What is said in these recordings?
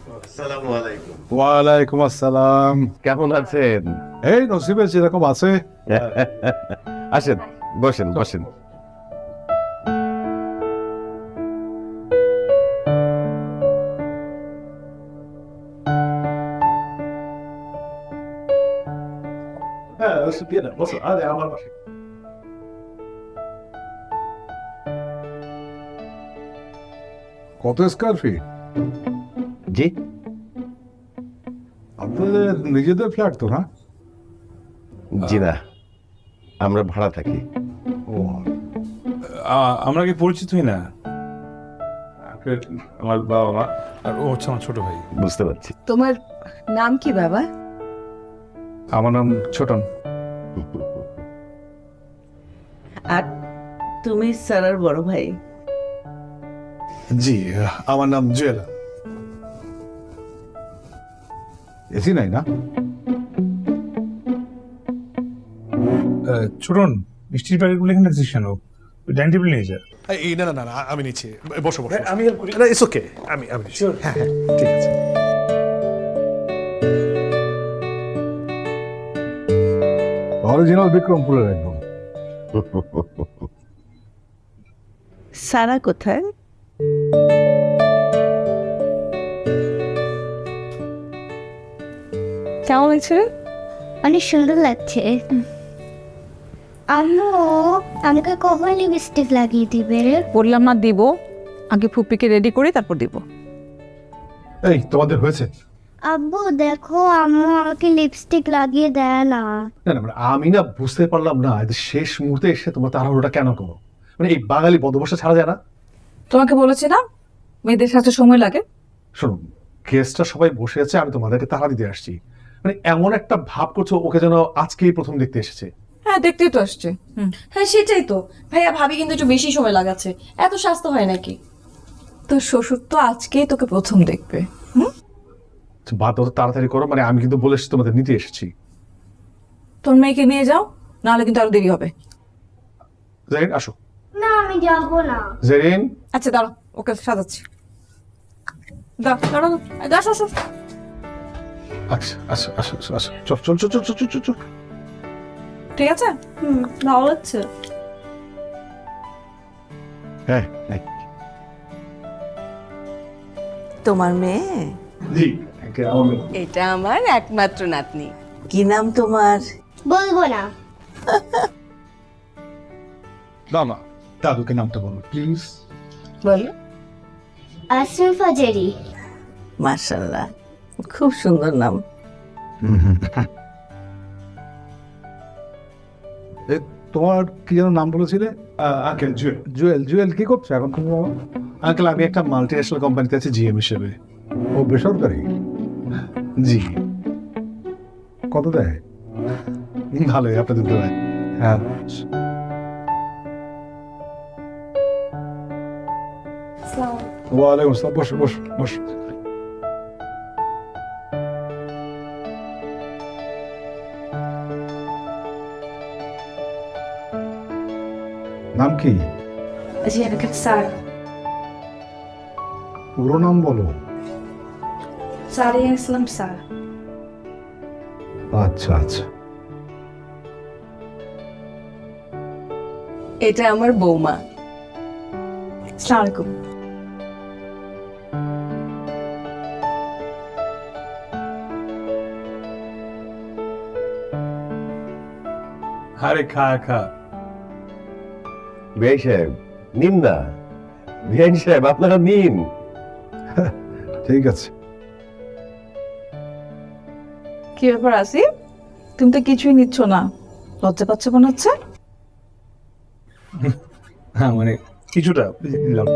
আসসালামু আলাইকুম। ওয়ালাইকুম আসসালাম। কেমন আছেন? এই নসিবে যেরকম আছে। আসেন, বসেন বসেন। হ্যাঁ, ওসব দিয়ে না, বসো। আরে আমার পাশে। কত স্কয়ার ফিট? জি, আপনাদের নিজেদের ফ্ল্যাট তো না? জি না, আমরা ভাড়া থাকি। ও, আমরা কি পরিচিতই না? আমার বাবা মা আর ও হচ্ছে আমার ছোট ভাই। বুঝতে পারছি। তোমার নাম কি বাবা? আমার নাম ছোটন। আর তুমি স্যারের বড় ভাই? জি, আমার নাম জুয়েল। এসি নাই না? ছোটন, মিষ্টির প্যাকেটগুলো এখানে রাখছিস কেন? ডাইনিং টেবিল নিয়ে যা। এই না না না না, আমি নিচ্ছি। বসো বসো। আমি হেল্প করি। না, ইটস ওকে। আমি নিচ্ছি। হ্যাঁ হ্যাঁ, ঠিক আছে। অরিজিনাল বিক্রমপুরের একদম। সারা কোথায়? কেমন লাগছে? অনেক সুন্দর লাগছে। আম্মু আমাকে কখন লিপস্টিক লাগিয়ে দিবে? বললাম না দিব, আগে ফুপিকে রেডি করে তারপর দিব। এই তোমাদের হয়েছে? আব্বু দেখো, আম্মু আমাকে লিপস্টিক লাগিয়ে দেয় না। না না, মানে আমি না বুঝতে পারলাম না, এই যে শেষ মুহূর্তে এসে তোমার তাড়াহুড়োটা কেন করো? মানে এই বাঙালি বদবসা ছাড়া যায় না? তোমাকে বলেছি না মেয়েদের সাথে সময় লাগে। শোনো, গেস্টরা সবাই বসে আছে, আমি তোমাদেরকে তাড়া দিতে আসছি। মানে এমন একটা ভাব করছো ওকে যেন আজকেই প্রথম দেখতে এসেছে। হ্যাঁ, দেখতেই তো আসছে। হ্যাঁ সেটাই তো ভাইয়া, ভাবি কিন্তু একটু বেশি সময় লাগাচ্ছে। এত স্বাস্থ্য হয় নাকি? তোর শ্বশুর তো আজকেই তোকে প্রথম দেখবে। বাদ দাও তো, তাড়াতাড়ি করো। মানে আমি কিন্তু বলে এসেছি তোমাদের নিতে এসেছি। তোর মেয়েকে নিয়ে যাও, নাহলে কিন্তু আরো দেরি হবে। জেরিন আসো। না আমি যাবো না। জেরিন, আচ্ছা দাঁড়াও, ওকে সাজাচ্ছি। দাঁড়াও, আসো আসো। আচ্ছা আসো আসো আসো আসো, চল চল চল চল চল চল চল। ঠিক আছে। ভালো লাগছে। হ্যাঁ হ্যাঁ, তোমার মেয়ে? জি, আমার মেয়ে। এটা আমার একমাত্র নাতনি। কি নাম তোমার? বলবো না। না না, দাদুকে নামটা বলো প্লিজ। বলো। আশরাফা জেরি। মাশাআল্লাহ, খুব সুন্দর নাম। তোমার কি যেন নাম বলেছিলে? আঙ্কেল জুয়েল। জুয়েল, জুয়েল কি করছো এখন তুমি? আঙ্কেল আমি একটা মাল্টি ন্যাশনাল কোম্পানিতে আছি জিএম হিসেবে। ও বেসরকারি? জি। কত দেয়? ভালোই, আপনাদের দেয়। হ্যাঁ। ওয়ালাইকুম আসসালাম, বসো বসো বসো। নাম কি? জি আমাকে স্যার। পুরো নাম বলো। সারিয়া ইসলাম স্যার। আচ্ছা আচ্ছা। এটা আমার বৌমা। আসসালামু আলাইকুম। আরে খা খা। বিআই সাহেব, নিন না। বিআই সাহেব, আপনারা নিন। ঠিক আছে। কি ব্যাপার আসিফ, তুমি তো কিছুই নিচ্ছ না, লজ্জা পাচ্ছে মনে হচ্ছে। হ্যাঁ মানে কিছুটা দিলাম।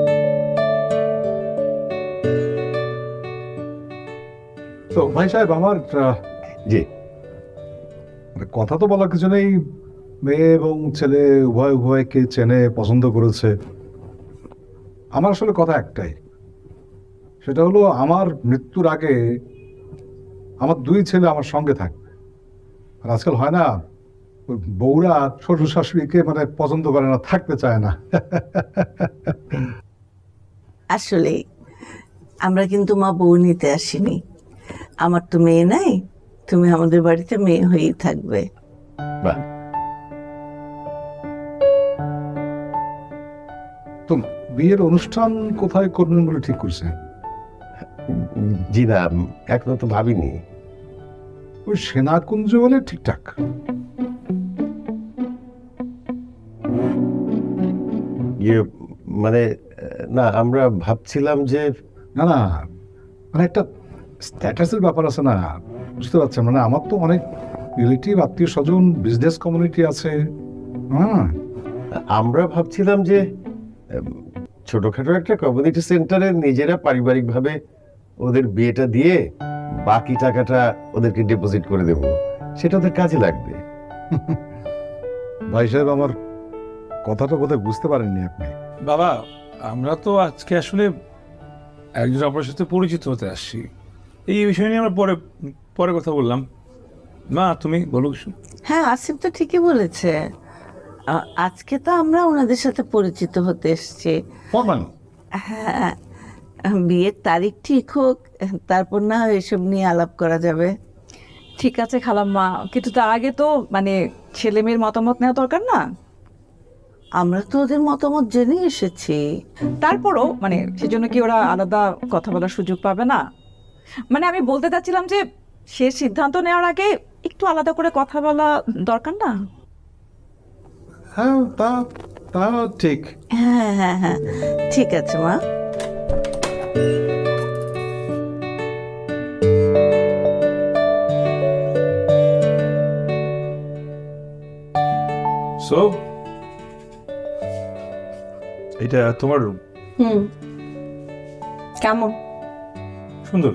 তো ভাই সাহেব, আমার জি, কথা তো বলার কিছু নেই। মেয়ে এবং ছেলে উভয় উভয়কে চেনে, পছন্দ করেছে। আমার আসলে কথা একটাই, সেটা হলো আমার মৃত্যুর আগে আমার দুই ছেলে আমার সঙ্গে থাকবে। আর আজকাল হয় না, ওই বউরা শ্বশুর শাশুড়িকে মানে পছন্দ করে না, থাকতে চায় না। আসলে আমরা কিন্তু মা বউ নিতে আসিনি। আমার তো মেয়ে নাই, তুমি আমাদের বাড়িতে মেয়ে হয়েই থাকবে। বাহ, তো বিয়ের অনুষ্ঠান কোথায় করবেন বলে ঠিক করছে? জি না, এখনো তো ভাবিনি। ওই সেনাকুঞ্জ বলে ঠিকঠাক। ইয়ে মানে না, আমরা ভাবছিলাম যে না না, মানে একটা স্ট্যাটাসের ব্যাপার আছে না, বুঝতে পারছেন? মানে আমার তো অনেক রিলেটিভ, আত্মীয় স্বজন, বিজনেস কমিউনিটি আছে। হ্যাঁ, আমরা ভাবছিলাম যে ছোটখাটো একটা কমিউনিটি সেন্টারে নিজেরা পারিবারিকভাবে ওদের বিয়েটা দিয়ে বাকি টাকাটা ওদেরকে ডিপোজিট করে দেব, সেটা ওদের কাজে লাগবে। ভাই সাহেব আমার কথাটা বোধহয় বুঝতে পারেননি আপনি। বাবা, আমরা তো আজকে আসলে একজন অপরের সাথে পরিচিত হতে আসছি। এই বিষয় নিয়ে আমরা পরে পরে কথা বললাম। মা, তুমি বলো কিছু। হ্যাঁ, আসিফ তো ঠিকই বলেছে। আজকে তো আমরা ওনাদের সাথে পরিচিত হতে এসেছি। ফরমালি হ্যাঁ, বিয়ের তারিখ ঠিক হোক, তারপর না হয় এসব নিয়ে আলাপ করা যাবে। ঠিক আছে খালাম্মা, কিন্তু তার আগে তো মানে ছেলে মেয়ের মতামত নেওয়া দরকার না? আমরা তো ওদের মতামত জেনে এসেছি। তারপরও মানে সেজন্য কি ওরা আলাদা কথা বলার সুযোগ পাবে না? মানে আমি বলতে চাচ্ছিলাম যে সে সিদ্ধান্ত নেওয়ার আগে একটু আলাদা করে কথা বলা দরকার না? হ্যাঁ, তা তা ঠিক। হ্যাঁ হ্যাঁ হ্যাঁ, ঠিক আছে মা। সো এটা তোমার রুম। হুম, কেমন? সুন্দর,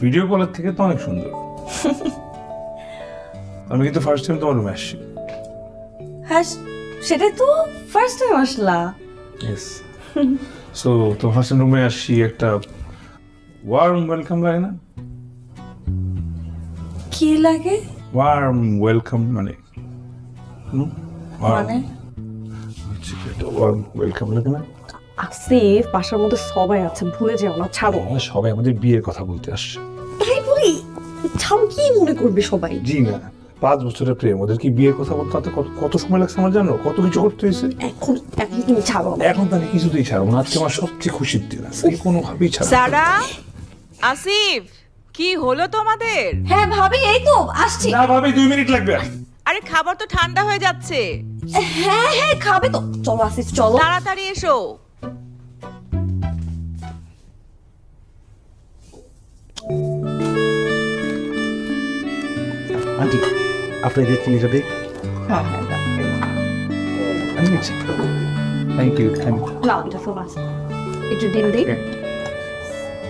ভিডিও কলের থেকে তো অনেক সুন্দর। আমি কিন্তু ফার্স্ট টাইম তোমার রুমে আসছি। হ্যাঁ, সেটাই তো ফার্স্ট টাইম আসলা। ইয়েস। সো তো ফার্স্ট টাইম রুমে আসছি, একটা ওয়ার্ম ওয়েলকাম লাগে না? কি লাগে? ওয়ার্ম ওয়েলকাম মানে মানে ওয়ার্ম ওয়েলকাম লাগে না? আসিফ, বাসার মধ্যে সবাই আছে, ভুলে যাও না, ছাড়ো। আমরা সবাই আমাদের বিয়ের কথা বলতে আসছে। তাই বলি, ছাড়ো, কি মনে করবে সবাই? জি না, 5 বছরের প্রেম, ওদের কি বিয়ের কথা বলতে কত সময় লাগছে আমার জানো? কত কিছু করতে হয়েছে। এখন এখন তুমি ছাড়ো না। এখন তাকে কিছুতেই ছাড়বো না, আজকে আমার সবচেয়ে খুশির দিন আছে, কোনোভাবেই ছাড়বো না। সারা, আসিফ, কি হলো তোমাদের? হ্যাঁ ভাবি, এই তো আসছি। না ভাবি, 2 মিনিট লাগবে। আরে খাবার তো ঠান্ডা হয়ে যাচ্ছে, হ্যাঁ হ্যাঁ, খাবে তো, চলো আসিফ চলো। তাড়াতাড়ি এসো। আন্টি, আপনাদের চিনিটা দিই। হ্যাঁ হ্যাঁ, আমি নিচ্ছি। Thank you, thank you. লাও, এটা ফোন আছে, একটু ডিম দিই।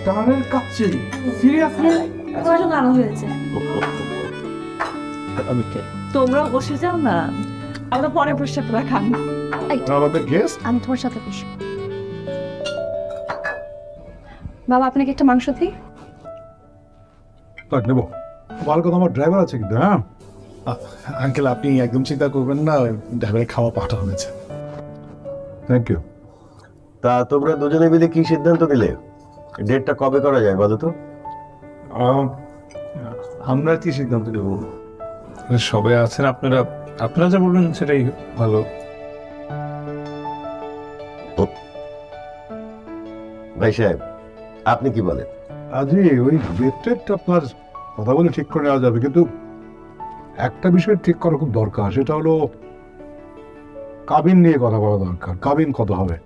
কানের কাছে সিরিয়াসলি তোমার জন্য আনা হয়েছে। আমি কে? তোমরা বসে যাও না, আমরা পরে বসে তোরা খান। আমাদের গেস্ট। আমি তোমার সাথে বসি। বাবা, আপনাকে একটা মাংস দিই। তাক নেবো, ভালো কথা, আমার ড্রাইভার আছে কিন্তু। হ্যাঁ, আঙ্কেল, আপনি একদম চিন্তা করবেন না, ড্রাইভারের খাওয়া পাঠানো হয়েছে। Thank you. তা তোমরা দুজনে মিলে কি সিদ্ধান্ত নিলে? ডেটটা কবে করা যায় বলো তো? আমরা কি সিদ্ধান্ত নেব? সবাই আছেন, আপনারা আপনারা যা বলবেন সেটাই ভালো। ভাই সাহেব, আপনি কি বলেন? আজই ওই ডেটটা আপনার কথা বলে ঠিক করে নেওয়া যাবে, কিন্তু একটা বিষয় ঠিক করা খুব দরকার, সেটা হলো কাবিন নিয়ে কথা বলা দরকার। কাবিন কত হবে?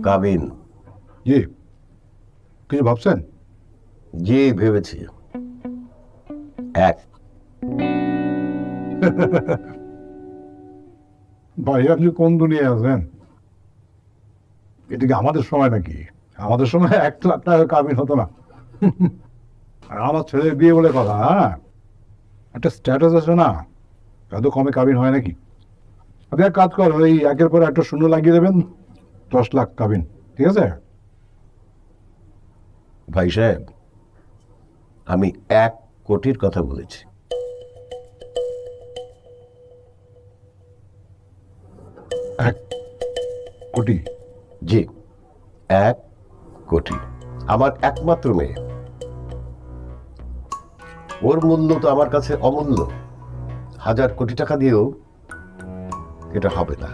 কাবিন? জি, কিছু ভাবছেন? জি, ভেবেছি। 1। ভাই, আপনি কোন দুনিয়ায় আছেন? এদিকে আমাদের সময় নাকি? আমাদের সময় 1 লাখ টাকা কাবিন হতো না। আর আমার ছেলের বিয়ে বলে কথা। হ্যাঁ, একটা স্ট্যাটাস আছে না, এত কমে কাবিন হয় নাকি? আপনি এক কাজ কর, ওই 1-এর পর একটা শূন্য লাগিয়ে দেবেন, 10 লাখ কাবিন, ঠিক আছে? ভাই সাহেব, আমি 1 কোটির কথা বলেছি। কোটি? জি, 1 কোটি। আমার একমাত্র মেয়ে, ওর মূল্য তো আমার কাছে অমূল্য। 1000 কোটি টাকা দিয়েও এটা হবে না,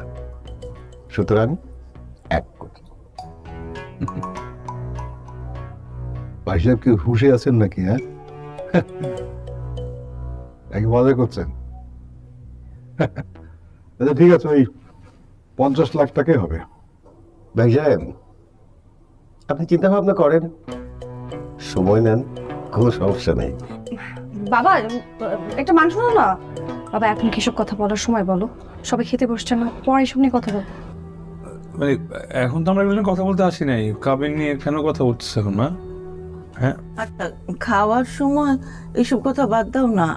সুতরাং 1 কোটি। ভাই সাহেব কি হুশে আছেন নাকি? হ্যাঁ, নাকি মজা করছেন? আচ্ছা ঠিক আছে, ওই 50 লাখ টাকাই হবে। ভাই সাহেব, আপনি চিন্তা ভাবনা করেন, সময় নেন, কোনো সমস্যা নেই। বাবা একটা মান শোনো না। বাবা এখন কি সব কথা বলার সময় বলো? সবাই খেতে বসছে না, পরে এসব নিয়ে কথা বলো। মানে এখন তো আমরা এগুলো নিয়ে কথা বলতে আসি নাই, কাবিন নিয়ে কেন কথা বলছিস এখন না? হ্যাঁ, আচ্ছা, খাওয়ার সময় এইসব কথা বাদ দাও না,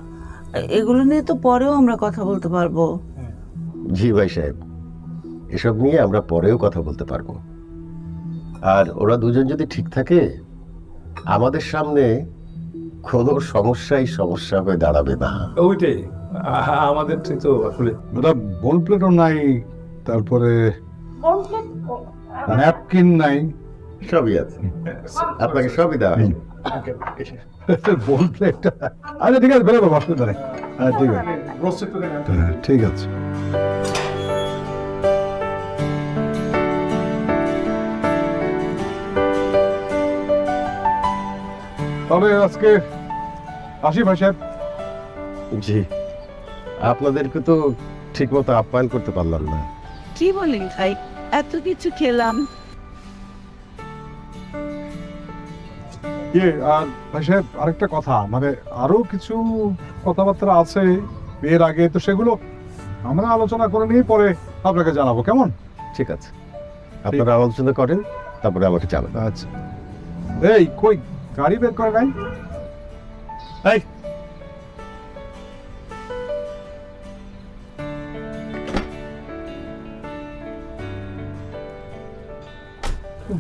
এগুলো নিয়ে তো পরেও আমরা কথা বলতে পারবো। জি ভাই সাহেব, এসব নিয়ে আমরা পরেও কথা বলতে পারবো। আর ওরা দুজন যদি ঠিক থাকে, আমাদের সামনে কোনো সমস্যা হয়ে দাঁড়াবে না। ওইটাই আমাদের তো আসলে ওটা বোল প্লেটও নাই, তারপরে ন্যাপকিন নাই, সবই আছে, আপনাকে সবই দেওয়া হয়। বোল প্লেট। আচ্ছা ঠিক আছে, বেরোবো, অসুবিধা নেই। হ্যাঁ ঠিক আছে, হ্যাঁ, ঠিক আছে। তবে আজকে আসি ভাই সাহেব। জি, আপনাদেরকে তো ঠিক মতো আপ্যায়ন করতে পারলাম না। কি বলেন ভাই, এত কিছু খেলাম। আর ভাই সাহেব আরেকটা কথা, মানে আরো কিছু কথাবার্তা আছে বিয়ের আগে, তো সেগুলো আমরা আলোচনা করে নিয়ে পরে আপনাকে জানাবো, কেমন? ঠিক আছে, আপনারা আলোচনা করেন, তারপরে আমাকে জানাবেন। আচ্ছা, এই কই গাড়ি বের করে নাই? এই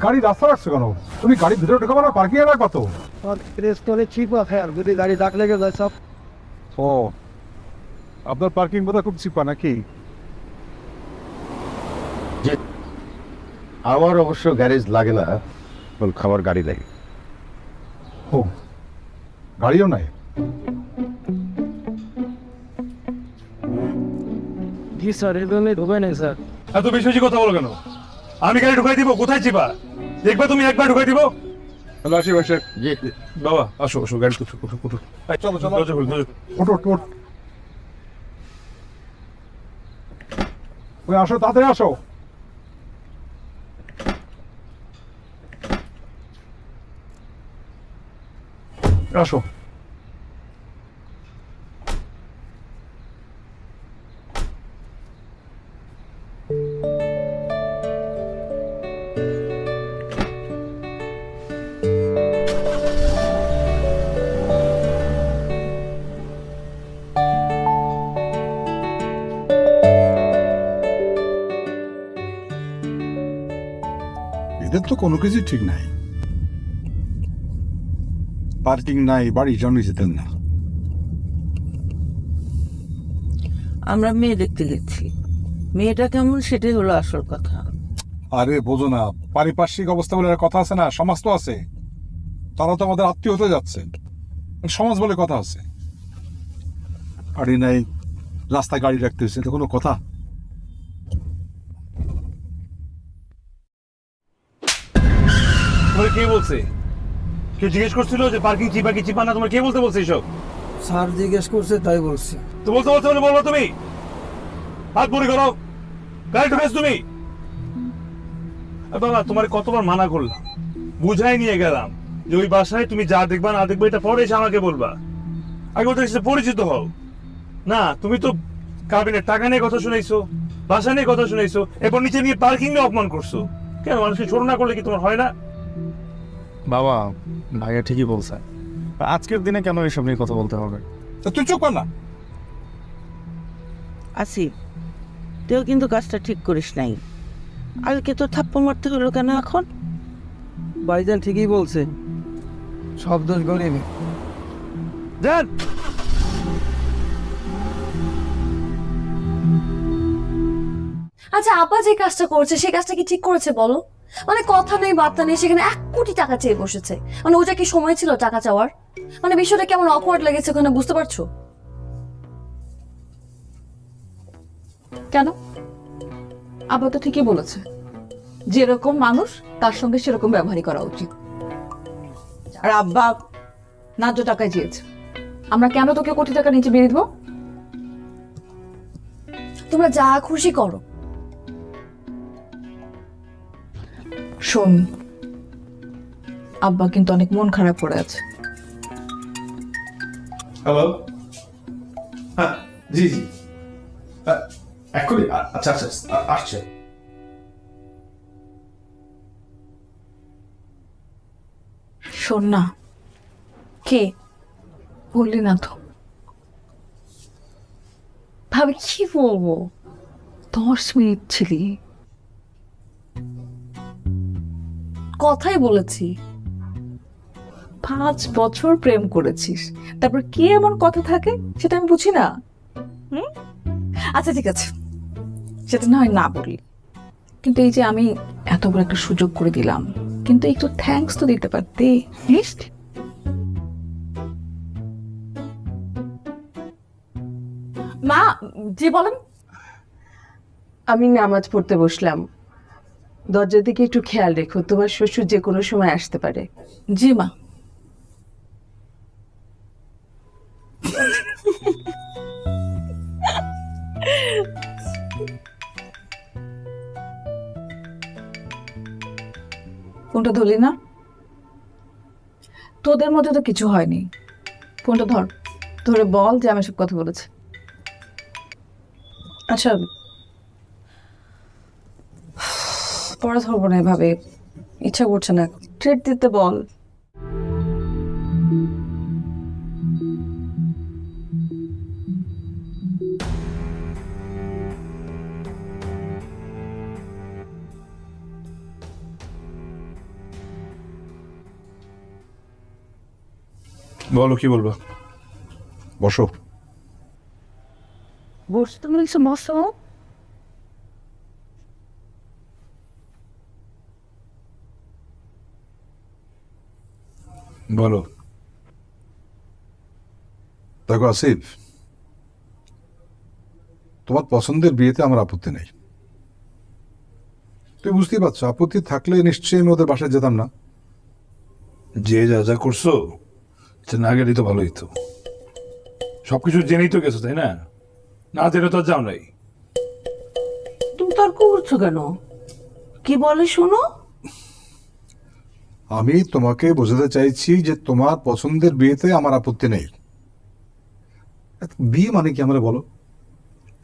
গাড়ি রাস্তা রাখছো কেন? তুমি গাড়ি ভিতরে ঢোকাবো না, পার্কিং এ রাখবা তো? ও, আপনার পার্কিং বোধহয় খুব চিপা নাকি? আমার অবশ্য গ্যারেজ লাগে না, খাবার গাড়ি লাগে। ও, গাড়িও নাই? জি স্যার, এগুলো ঢোকায় নাই স্যার। এত বেশি বেশি কথা বলো কেন? আমি গাড়ি ঢুকাই দিব, কোথায় চিপা দেখবা তুমি? একবার ঢুকাই দিব। চলো আসি ভাই সাহেব। জি, বাবা আসো আসো, গাড়ি উঠো উঠো উঠো। চলো চলো, দরজা খোল, দরজা খোল। ওঠ ওঠ ওঠ। ওই আসো, তাড়াতাড়ি আসো। আসো। এদের তো কোনো কিছু ঠিক নাই, পার্কিং নাই, বাড়ির জন্য যেতেন না। আমরা মেয়ে দেখতে গেছি, মেয়েটা কেমন সেটাই হলো আসল কথা। আরে বোঝো না, পারিপার্শ্বিক অবস্থা বলে একটা কথা আছে না, সমাজ তো আছে, তারা তো আমাদের আত্মীয় হতে যাচ্ছে, সমাজ বলে কথা আছে। গাড়ি নাই, রাস্তায় গাড়ি রাখতে হচ্ছে, এটা কোনো কথা? তোমার কে বলছে? কে জিজ্ঞেস করছিল যে পার্কিং চিপা কি চিপা না? তোমার কে বলতে বলছে এসব? স্যার জিজ্ঞেস করছে তাই বলছি। তো বলতে বলতে বলে বলবো তুমি? হাত মুড়ি করো, গাড়ি ঢুকেছ তুমি? বাবা তোমার কতবার মানা করলাম, বুঝাই নিয়ে গেলাম যে ওই বাসায় তুমি যা দেখবা না দেখবে এটা পরে এসে আমাকে বলবা, আগে ওদের সাথে পরিচিত হও। না, তুমি তো কাবিনের টাকা নিয়ে কথা শুনাইছো, বাসা নিয়ে কথা শুনাইছো, এরপর নিচে নিয়ে পার্কিং নিয়ে অপমান করছো। কেন মানুষকে ছোট না করলে কি তোমার হয় না? বাবা, ভাইয়া ঠিকই বলছে, আজকের দিনে কেন এসব নিয়ে কথা বলতে হবে? তুই চুপ কর না। আসিফ, তুইও কিন্তু কাজটা ঠিক করিস নাই। আজকে তো থাপ্পড় মারতে হলো কেন এখন? ভাইজান ঠিকই বলছে, সব দোষ গরিবে। যান। আচ্ছা আপা যে কাজটা করছে সেই কাজটা কি ঠিক করেছে বলো? মানে কথা নেই বার্তা নেই, সেখানে 1 কোটি টাকা চেয়ে বসেছে। মানে ওটা কি সময় ছিল টাকা চাওয়ার? মানে বিষয়টা কেমন অকওয়ার্ড লেগেছে ওখানে, বুঝতে পারছো? কেন? আপা তো ঠিকই বলেছে, যেরকম মানুষ তার সঙ্গে সেরকম ব্যবহারই করা উচিত। আর আব্বা ন্যায্য টাকায় চেয়েছে, আমরা কেন তোকে কোটি টাকা নিচে বেরিয়ে দেবো? তোমরা যা খুশি করো। শোন, আব্বা কিন্তু অনেক মন খারাপ করে আছে। হ্যালো, হ্যাঁ জি জি, এক্ষুনি আচ্ছা আচ্ছা আসছে। শোন না, কে? বললি না তো? ভাবে কি বলবো? 10 মিনিট ছিলি, কথাই বলেছি। 5 বছর প্রেম করেছিস, তারপর কি এমন কথা থাকে সেটা আমি বুঝি না। আচ্ছা ঠিক আছে, সেটা না হয় না বলি, কিন্তু এই যে আমি এত বড় একটা সুযোগ করে দিলাম, কিন্তু একটু থ্যাঙ্কস তো দিতে পারতি। মা, জি বলেন। আমি নামাজ পড়তে বসলাম, দরজার দিকে একটু খেয়াল রেখো, তোমার শ্বশুর যে কোনো সময় আসতে পারে। জি মা। ফোনটা ধরলি না? তোদের মধ্যে তো কিছু হয়নি, ফোনটা ধর, ধরে বল যে আমি সব কথা বলেছি। আচ্ছা পরে ধরবো না, এভাবে ইচ্ছা করছে না। ট্রিট দিতে বল। বলো কি বলবো? বসো। বসতে বলছো বসো। বলো। দেখো আসিফ, তোমার পছন্দের বিয়েতে আমার আপত্তি নেই। তুই বুঝতেই পারছো, আপত্তি থাকলে নিশ্চয়ই আমি ওদের বাসায় যেতাম না। যে যা যা করছো সে না গেলেই তো ভালোই তো। সবকিছু জেনেই তো গেছো, তাই না? না জেনে তো আর যাও নাই। তুমি তর্ক করছো কেন? কি বলে শোনো। আমি তোমাকে বোঝাতে চাইছি যে তোমার পছন্দের বিয়েতে আমার আপত্তি নেই। বিয়ে মানে কি আমরা বলো?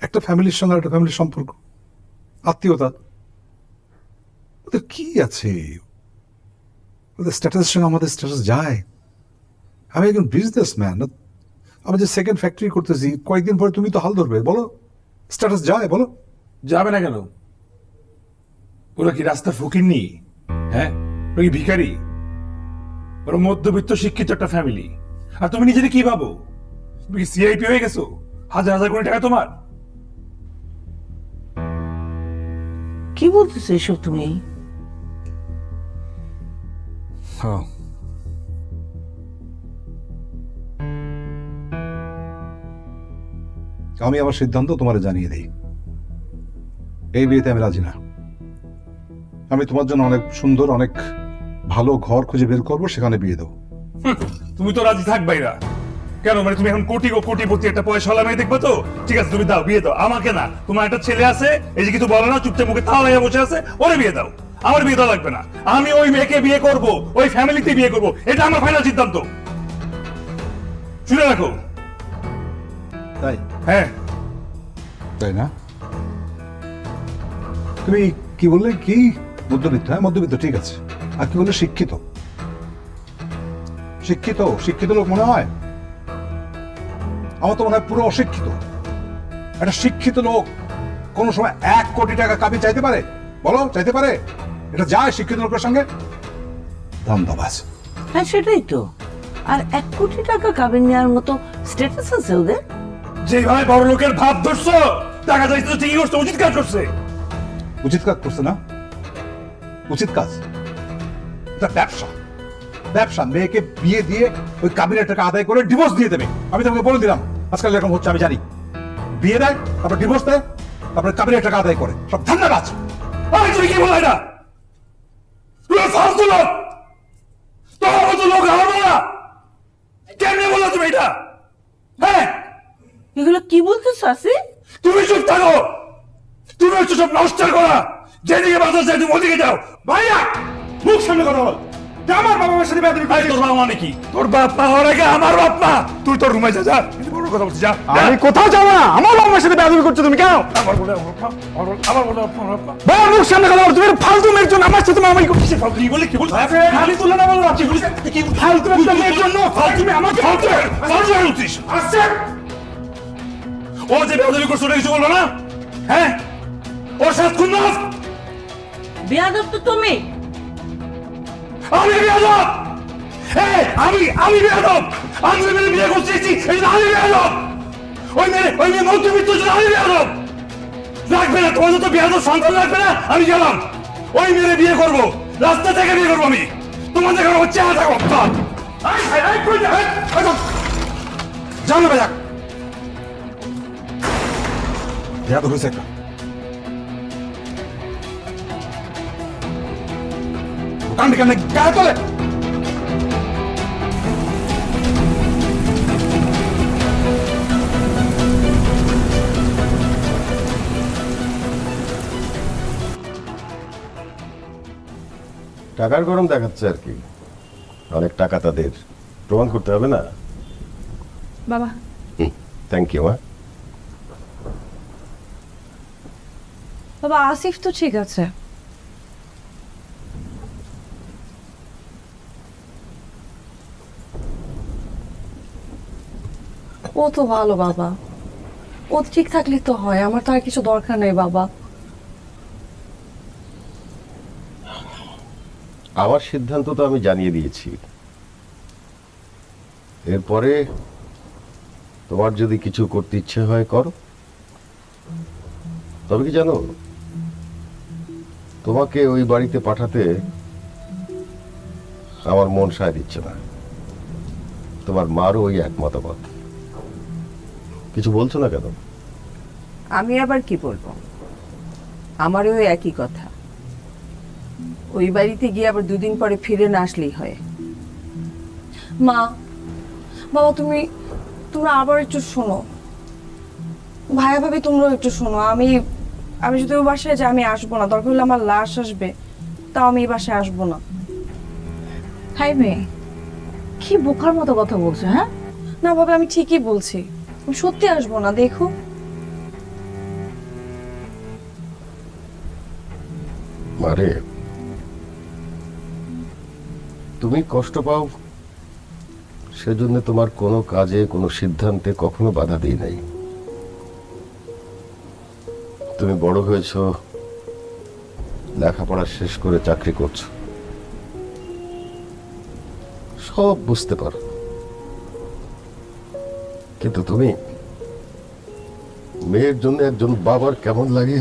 একটা ফ্যামিলির সঙ্গে একটা ফ্যামিলির সম্পর্ক, আত্মীয়তা। ওদের কি আছে? ওদের স্ট্যাটাসের সঙ্গে আমাদের স্ট্যাটাস যায়? আমি একজন বিজনেসম্যান, আমি যে সেকেন্ড ফ্যাক্টরি করতেছি, কয়েকদিন পরে তুমি তো হাল ধরবে, বলো স্ট্যাটাস যায়? বলো যাবে না কেন? ওরা কি রাস্তার ফকির নি? হ্যাঁ, ওরা কি ভিখারি? ওরা মধ্যবিত্ত শিক্ষিত একটা ফ্যামিলি। আর তুমি নিজেকে কি ভাবো? তুমি কি সিআইপি হয়ে গেছো? হাজার হাজার কোটি টাকা তোমার। কি বলতেছো এসব তুমি? হ্যাঁ, আমি আমার সিদ্ধান্ত তোমার জানিয়ে দিই। এই বিয়েতে আমি রাজি না। আমি তোমার জন্য অনেক সুন্দর, অনেক ভালো ঘর খুঁজে বের করবো, সেখানে বিয়ে দেবো। তুমি তো রাজি থাকবাই না কেন? মানে তুমি এখন কোটিপতি একটা পয়সাওয়ালা মেয়ে দেখবে তো? ঠিক আছে, তুমি দাও, বিয়ে দাও। আমাকে না, তোমার একটা ছেলে আছে, এই যে কিছু বলে না, চুপচাপ মুখে তালা লাগিয়ে বসে আছে, ওরে বিয়ে দাও। আমার বিয়ে দেওয়া লাগবে না। আমি ওই মেয়েকে বিয়ে করব, ওই ফ্যামিলিতে বিয়ে করব, এটা আমার ফাইনাল সিদ্ধান্ত। শুনে রাখো। তাই? হ্যাঁ। তাই না? তুমি কি বললে? কি মধ্যবিত্ত? হ্যাঁ মধ্যবিত্ত, ঠিক আছে। আর কি বললে? শিক্ষিত। শিক্ষিত শিক্ষিত লোক মনে হয়? আমার তো মনে হয় পুরো অশিক্ষিত। একটা শিক্ষিত লোক কোন সময় 1 কোটি টাকা কাবি চাইতে পারে? বলো, চাইতে পারে? এটা যায় শিক্ষিত লোকের সঙ্গে? দামদাবাজ। হ্যাঁ সেটাই তো। আর 1 কোটি টাকা কাবিন নেওয়ার মতো স্ট্যাটাস আছে ওদের? যেভাবে বড় লোকের ভাব ধরছো, টাকা চাইছো, ঠিকই করছো, উচিত কাজ করছে। উচিত কাজ করছে না? উচিত কাজ? এটা ব্যবসা, ব্যবসা। মেয়েকে বিয়ে দিয়ে ওই কাবিনের টাকা আদায় করে ডিভোর্স দিয়ে দেবে। আমি তোমাকে বলে দিলাম আজকাল এরকম হচ্ছে, আমি জানি। বিয়ে দেয়, তারপর ডিভোর্স দেয়, তারপরে কাবিনের টাকা আদায় করে। সব ধান্দাবাজ। তুমি কি বলো এটা? তুমি ফালতু লোক, তোমার মতো লোক হবে না। কেমনে বলো তুমি এটা? হ্যাঁ, এগুলো কি বলতেছো আসিফ? তুমি চুপ থাকো। তুমি হচ্ছে সব নষ্ট করা। যেদিকে বাধা যায় তুমি ওদিকে যাও। ভাইয়া, মুখ সামনে কথা বল। যে আমার বাবা মার সাথে বেয়াদবি করছিস। তোর বাবা মানে কি? তোর বাপ মা হওয়ার আগে আমার বাপ মা। তুই তোর রুমে যা, যা। কিন্তু বড় কথা বলছিস, যা। আমি কোথাও যাবো না। আমার বাবা মার সাথে বেয়াদবি করছো তুমি, কেন? আমার বলে আমার বাপ মা, আমার বলে আমার বাপ মা। বাবা মুখ সামনে কথা বলো। তুমি ফালতু মেয়ের জন্য আমার সাথে মারামারি করছিস। ফালতু কি বলে কি বলছিস? খালি তুলে না বলো না। কি বলছিস? কি ফালতু একটা মেয়ের জন্য ফালতু মেয়ে আমাকে ফালতু বলছিস? আসছে ও যে বেয়াদবি করছে ওটা কিছু বললো না? হ্যাঁ, ওর সাথে খুন্নাস। বেয়াদব তো তুমি। আমি বেয়াদব? আমি বেয়াদব? আমি মেয়ে বিয়ে করতে এসেছি, এই জন্য আমি বেয়াদব? ওই মেয়ে মধ্যবিত্তের জন্য আমি বেয়াদব? লাগবে না, তোমাদের তো বেয়াদব সন্তান লাগবে না। আমি গেলাম, ওই মেয়ে বিয়ে করবো, রাস্তা থেকে বিয়ে করবো আমি। তোমাদের ঘরে হচ্ছে থাকো। জানো ভাইয়া, বেয়াদব হয়েছে একটা। কান্দি কান্দি গায়ে তোলে। টাকার গরম দেখাচ্ছে আর কি। অনেক টাকা তাদের, প্রমাণ করতে হবে না। বাবা, থ্যাংক ইউ। বাবা আসিফ তো ঠিক আছে। ও তো ভালো বাবা, ও ঠিক থাকলে তো হয়। আমার তো আর কিছু দরকার নেই বাবা। আমার সিদ্ধান্ত তো আমি জানিয়ে দিয়েছি। এরপরে তোমার যদি কিছু করতে ইচ্ছে হয় করো। তবে কি জানো, তোমাকে ওই বাড়িতে পাঠাতে আমার মন সায় দিচ্ছে না। তোমার মারও ওই এক মতামত। কিছু বলছো না কেন? আমি আবার কি বলবো? আমারও একই কথা। ওই বাড়িতে গিয়ে আবার দুদিন পরে ফিরে না আসলেই হয়। মা, বাবা, তোমরা আবার একটু শোনো। ভাইয়া ভাবি তোমরাও একটু শোনো। আমি যদি ওই বাসায় যাই আমি আসবো না। দরকার হলে আমার লাশ আসবে, তাও আমি এই বাসায় আসবো না। হাই মেয়ে, কি বোকার মতো কথা বলছো? হ্যাঁ, না ভাবে, আমি ঠিকই বলছি। আমি সত্যি আসবো না, দেখো। মারে, তুমি কষ্ট পাও সেজন্য তোমার কোনো কাজে কোনো সিদ্ধান্তে কখনো বাধা দিই নাই। তুমি বড় হয়েছো, লেখাপড়া শেষ করে চাকরি করছো, সব বুঝতে পারো। কিন্তু তুমি মেয়ের জন্য একজন বাবার কেমন লাগে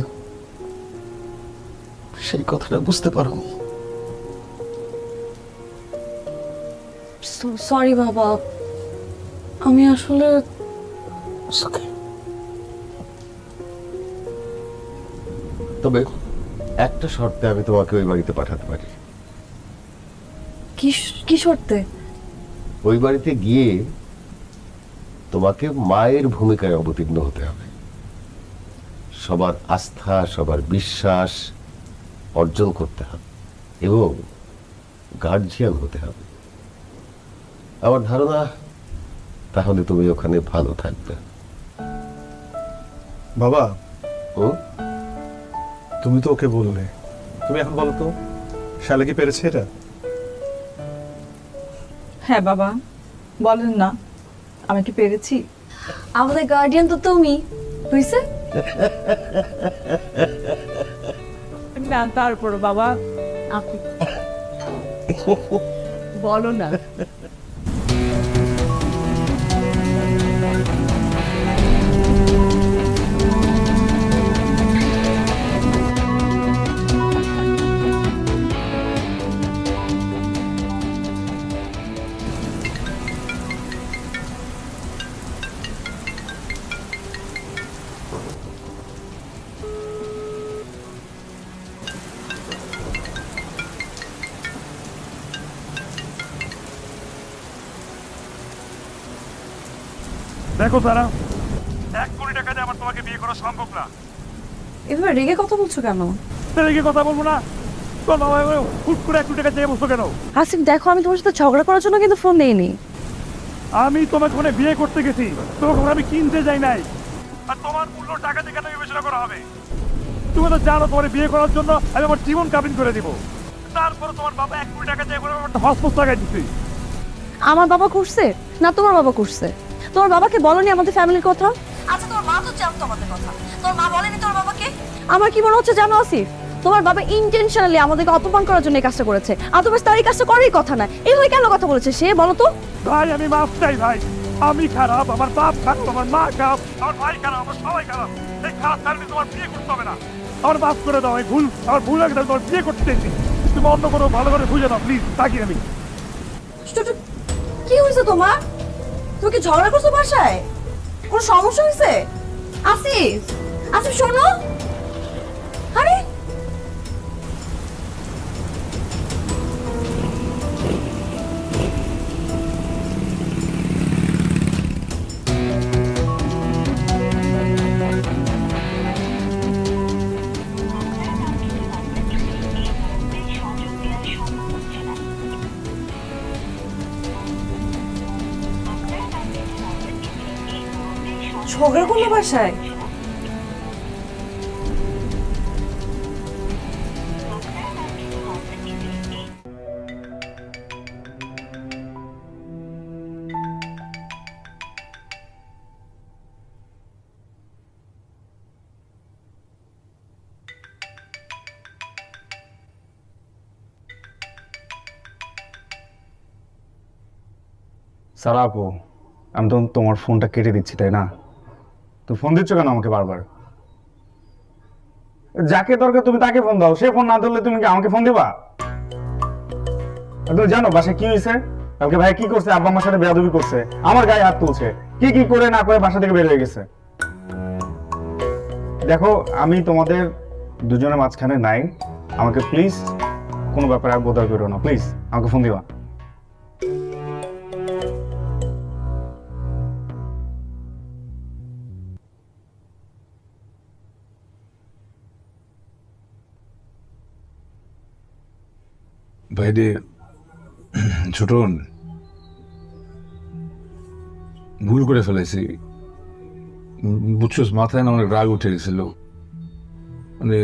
সেই কথাটা বুঝতে পারো। সরি বাবা, আমি আসলে তবে একটা শর্তে আমি তোমাকে ওই বাড়িতে পাঠাতে পারি। কি শর্তে? ওই বাড়িতে গিয়ে তোমাকে মায়ের ভূমিকায় অবতীর্ণ হতে হবে। সবার আস্থা, সবার বিশ্বাস অর্জন করতে হবে এবং গার্জিয়ান হতে হবে। আমার ধারণা তাহলে তুমি ওখানে ভালো থাকবে। বাবা, ও তুমি তো ওকে বললে, তুমি এখন বলো তো, শালে কি পেরেছে এটা? হ্যাঁ বাবা, বলেন না, আমি কি পেরেছি? আমাদের গার্ডিয়ান তো তুমি হইছে। না তারপর বাবা আপনি বলো না। দেখো তারা, 1 কোটি টাকা দিয়ে আমার তোমাকে বিয়ে করা সম্ভব না। এভাবে রেগে কথা বলছো কেন? তাহলে কি কথা বলবো না? তোর বাবা হুট করে 1 কোটি টাকা চেয়ে বসতো কেন? আসিফ দেখো, আমি তোমার সাথে ঝগড়া করার জন্য কিন্তু ফোন দেইনি। আমি তোমাকে ওখানে বিয়ে করতে গেছি, তোমাকে ওখানে আমি কিনতে যাই নাই। আর তোমার মূল্য টাকা দিয়ে কেন বিবেচনা করা হবে? তুমি তো জানো তোমার বিয়ে করার জন্য আমি আমার জীবন কাবিন করে দিব। তারপরে তোমার বাবা 1 কোটি টাকা চেয়ে হসপস লাগাই দিচ্ছি। আমার বাবা করছে না তোমার বাবা করছে? তোমার বাবাকে বলনি আমাদের ফ্যামিলির কথা? আচ্ছা তোমার মা তো জানতো আমাদের কথা, তোমার মা বলেনি তোমার বাবাকে? আমার কি মনে হচ্ছে জানো আসিফ, তোমার বাবা ইন্টেনশনালি আমাদেরকে অপমান করার জন্য এই কাজটা করেছে। আদারওয়াইজ তার এই কাজটা করারই কথা না। এইভাবে কেন কথা বলেছে সে, বলো তো? ভাই আমি মাফ চাই ভাই, আমি খারাপ, আমার বাপ খারাপ, আমার মা খারাপ, আমার ভাই খারাপ, আমার সবাই খারাপ। এই খারাপ ফ্যামিলি তোমার বিয়ে করতে হবে না। আমার মাফ করে দাও, এই ভুল আমার ভুল হয়ে গেছে, তোমার বিয়ে করতে চাইছি। তুমি অন্য কোনো ভালো করে বুঝে দাও প্লিজ, তাকি আমি। কি হয়েছে তোমার? তুমি কি ঝগড়া করছো বাসায়? কোনো সমস্যা হয়েছে? আসিফ, আসিফ শোনো। আরে ঝগড়া করলো বাসায়? সারা আপু, আমি তো তোমার ফোনটা কেটে দিচ্ছি, তাই না? তো ফোন দিচ্ছ কেন আমাকে বারবার? যাকে দরকার তুমি তাকে ফোন দাও, সে ফোন না ধরলে তুমি কি আমাকে ফোন দিবা? তুমি জানো বাসায় কি হয়েছে? আমাকে ভাই কি করছে, আব্বা আমার সাথে বেয়াদবি করছে, আমার গায়ে হাত তুলছে, কি কি করে না করে বাসা থেকে বের হয়ে গেছে। দেখো আমি তোমাদের দুজনের মাঝখানে নাই, আমাকে প্লিজ কোনো ব্যাপারে আর বোধহয় করো না, প্লিজ আমাকে ফোন দিবা। ভাইরে ছোটন, ভুল করে ফেলেছি বুঝছোস, মাথায় না অনেক রাগ উঠে গেছিল। মানে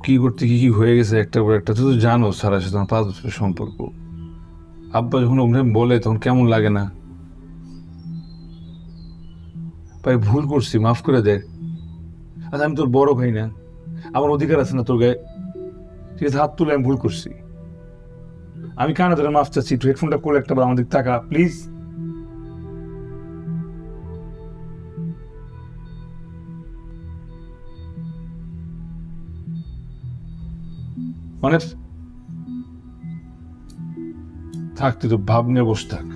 কি করতে কি কি হয়ে গেছে একটা পর একটা। তুই তো জানো সারার সাথে আমার 5 বছরের সম্পর্ক। আব্বা যখন ওখানে বলে তখন কেমন লাগে না? ভাই ভুল করছি, মাফ করে দে। আচ্ছা আমি তোর বড় ভাই না, আমার অধিকার আছে না তোর গায়ে? ঠিক আছে হাত তুলে আমি ভুল করছি, আমি কানে ধরে মাফ চাচ্ছি। একটু হেডফোনটা করে একটা বার আমাদের টাকা প্লিজ। মানে থাকতে তো ভাব নিয়ে বসে থাক,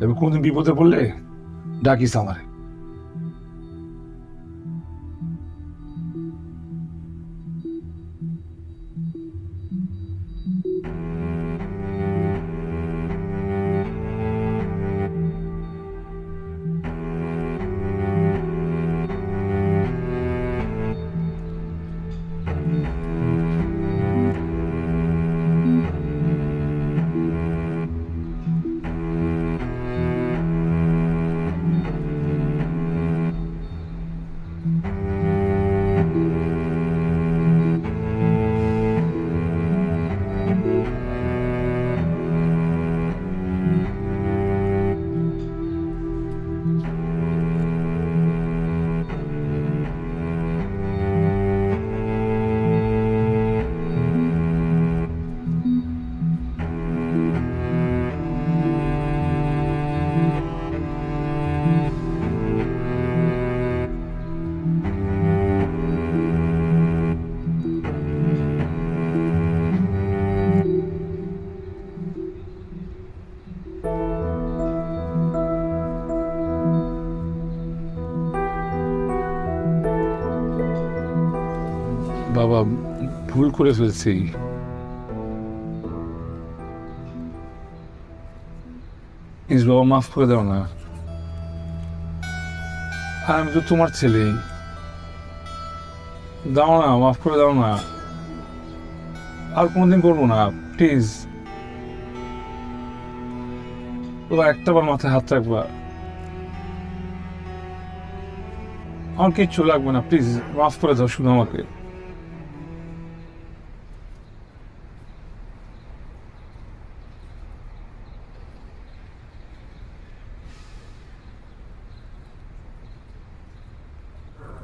এবার কোনদিন বিপদে পড়লে ডাকিস আমারে। বাবা ভুল করে ফেলছি, প্লিজ বাবা মাফ করে দাও না। আর আমি তো তোমার ছেলে। দাও না, মাফ করে দাও না, আর কোনোদিন করবো না প্লিজ। তোরা একটাবার মাথায় হাত রাখবা, আমার কিচ্ছু লাগবে না, প্লিজ মাফ করে দাও শুধু আমাকে।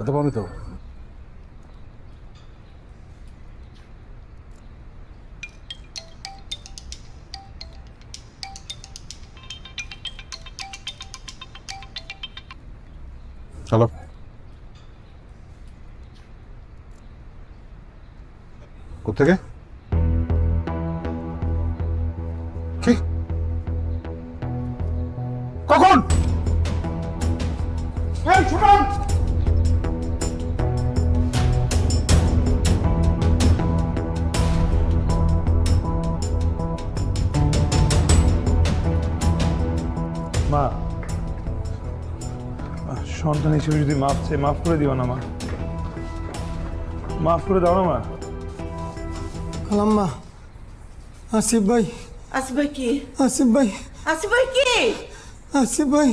এত পাবে তো? চলো। কোথেকে? কি? কখন? এই ছোটন! মা, সন্তান হিসেবে যদি মাফ চাই, মাফ করে দিও না মা, মাফ করে দাও না মা। খালাম্মা, আসিফ ভাই, আসিফ ভাই কি? আসিফ ভাই, আসিফ ভাই কি? আসিফ ভাই।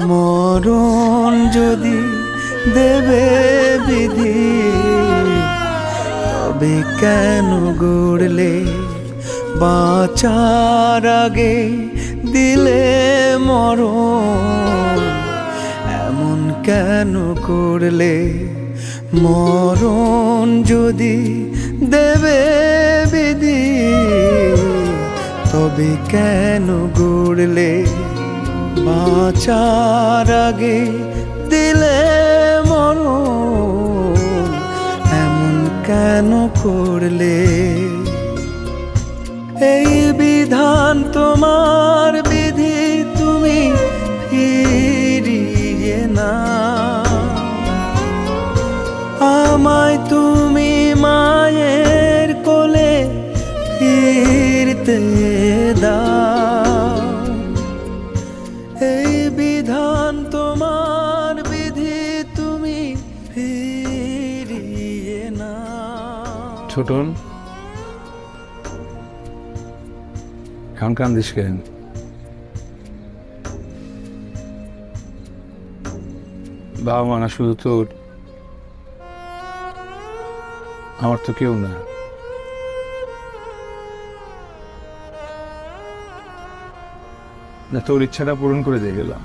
মরণ যদি দেবে বিধি, তবে কেন গড়লে বাঁচার আগে দিলে মরণ? এমন কেন করলে? মরণ যদি দেবে বিধি, তবে কেন গড়লে বাঁচার আগে দিলে মরণ? এমন কেন করলে? এই বিধান তোমার বিধি, তুমি ফিরিয়ে না। আমায় তুমি মায়ের কোলে ফিরতে দাও। এই বিধান তোমার বিধি, তুমি ফিরিয়ে না। ছোটন, এখন কান্দিস কেন? বাবা মা না শুধু তোর, আমার তো কেউ না। না, তোর ইচ্ছাটা পূরণ করে দিয়ে গেলাম।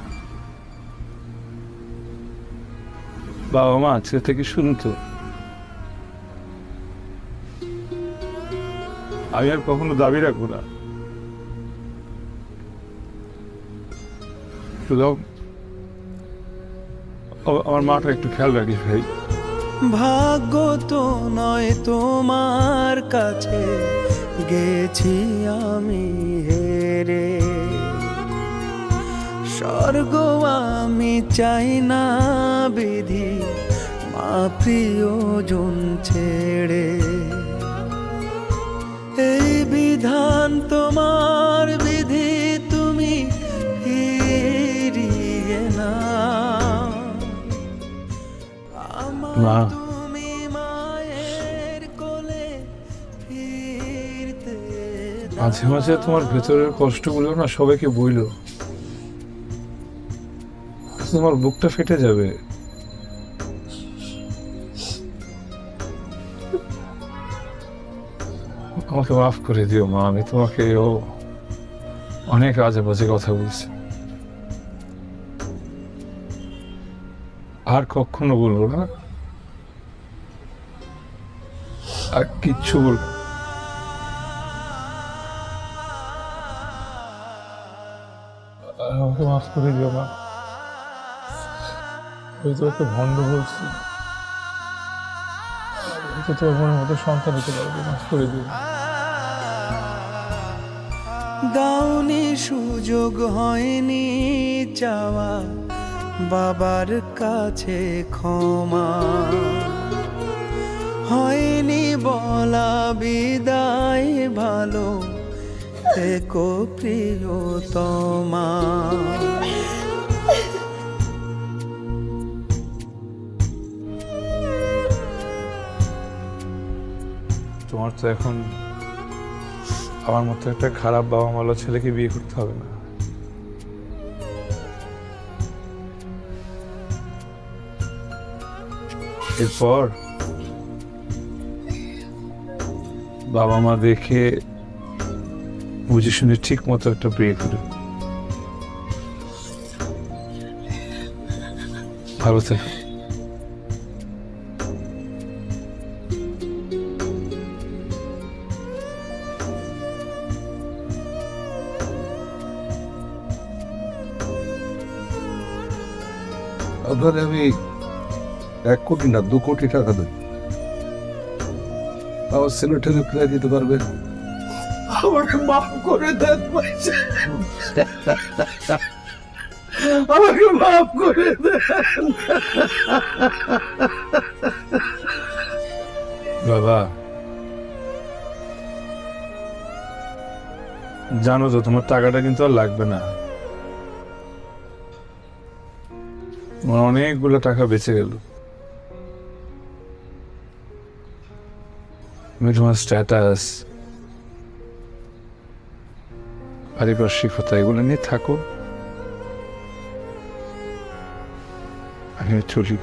বাবা মা আজকে থেকে শুনতো, আমি আর কখনো দাবি রাখবো না। শুধু আমার মাটা একটু খেয়াল রাখিস ভাই। ভাগ্য তো নয় তোমার কাছে গেছি আমি হেরে, স্বর্গ আমি চাই না বিধি মা প্রিয়জন ছেড়ে, এই বিধান তোমার বিধি তুমি ফিরিয়ে না। মা, তুমি মায়ের কোলে ফিরতে মাঝে মাঝে তোমার ভেতরের কষ্টগুলো না সবাইকে বইলো, তোমার বুকটা ফেটে যাবে। আমাকে মাফ করে দিও মা, আমি তোমাকে অনেক আজে বাজে কথা বলছি, আর কখনো বলবো না, আর কিচ্ছু বলবো না। আমাকে মাফ করে দিও মা, আমি তোকে ভণ্ড বলছি, তো তোর মনের মতো সন্তান হতে পারবে, মাফ করে দিও। দাওনি সুযোগ হয়নি চাওয়া বাবার কাছে ক্ষমা, হয়নি বলা বিদায় ভালো থেকো প্রিয়তমা। তোমার তো এখন আমার মতো একটা খারাপ বাবা মালা ছেলেকে বিয়ে করতে হবে না। এরপর বাবা মা দেখে বুঝে শুনে ঠিক মতো একটা বিয়ে করে ভালো থেকো। আপনাদের আমি 1 কোটি না 2 কোটি টাকা দেব, আমার ছেলেটাকে প্রায় দিতে পারবেন? আমাকে মাফ করে দেন ভাই, আমাকে মাফ করে দেন। বাবা, জানো তো তোমার টাকাটা কিন্তু আর লাগবে না, তোমার অনেকগুলো টাকা বেঁচে গেল। তুমি তোমার স্ট্যাটাস, পারিপার্শ্বিকতা এগুলো নিয়ে থাকো, আমি চলি।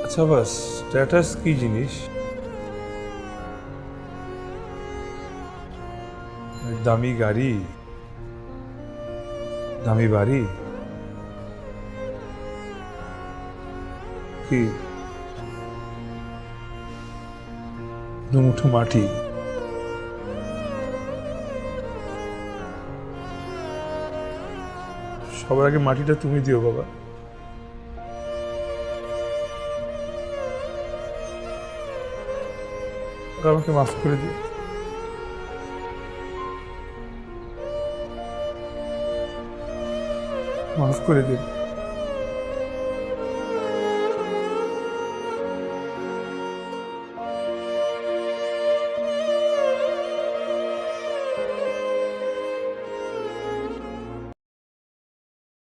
আচ্ছা বাস, স্ট্যাটাস কি জিনিস? দামি গাড়ি, দামি বাড়ি, কি দুমুঠো মাটি? সবার আগে মাটিটা তুমি দিও বাবা। আমাকে মাফ করে দিও, মাফ করে দিও।